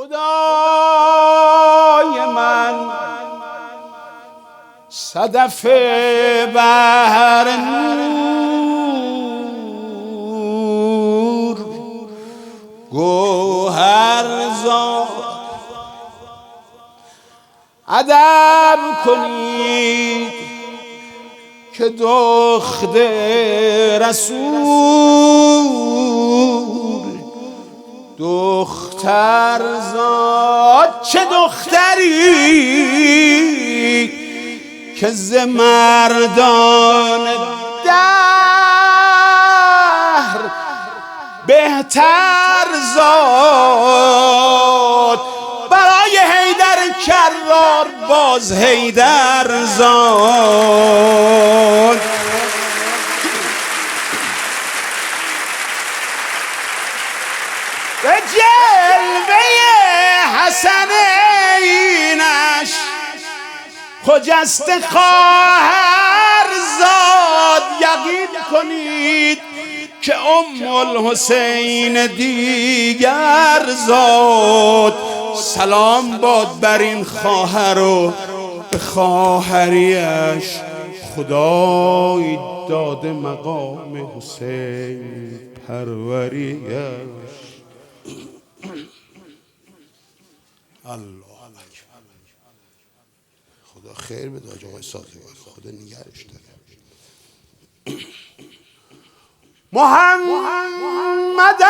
خدای من صدف بحر نور گوهر زاد ادب کنید که دخت رسول دختر زاد. چه دختری که ز مردان دهر بهتر زاد. برای حیدر کرار باز حیدر زاد. به جلوه حسنینش خجسته خواهر زاد. یقین کنید که ام الحسین دیگر زاد. سلام باد بر این خواهر و به خواهریش خدای داده مقام حسین پروریش. الله اکبر. خدا خیر بده آقا آقای سازگار، خدا نگهش داره. محمدن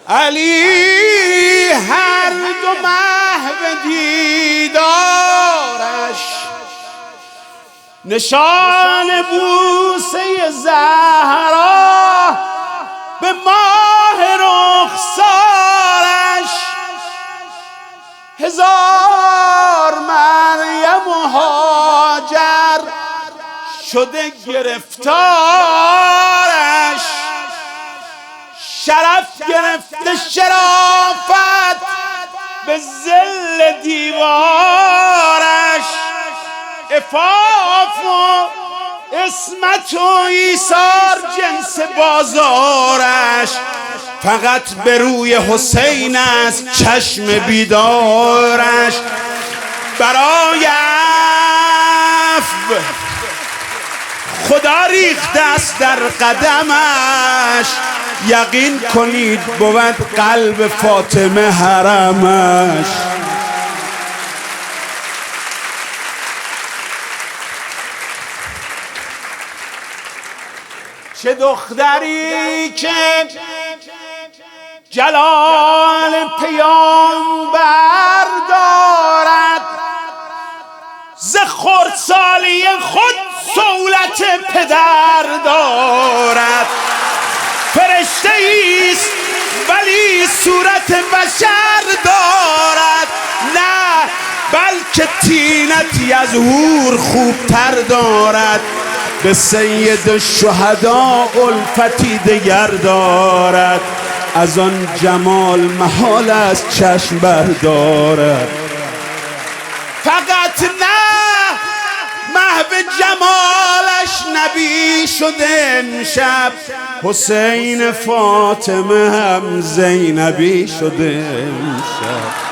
علی هر دو محو دیدارش نشان بوسه زهرا به ماه رخسارش. هزار مریم و هاجر شده گرفتارش. شرف گرفته شرافت به ذل دیوارش. عفاف و عصمت و ایثار جنس بازارش. فقط به روی حسین است چشم بیدارش. برای عفو خدا ریخته است در قدمش. یقین کنید بود قلب فاطمه حرمش. چه دختری که جلال پیامبر دارد، ز خردسالی خود صولت پدر دارد. فرشته ایست ولی صورت بشر دارد، نه بلکه طینتی از حور خوبتر دارد. به سید الشهدا الفتی دگر دارد، از آن جمال محال از چشم بردارد. فقط نه محو جمالش نبی شده امشب، حسین فاطمه هم زینبی شده امشب.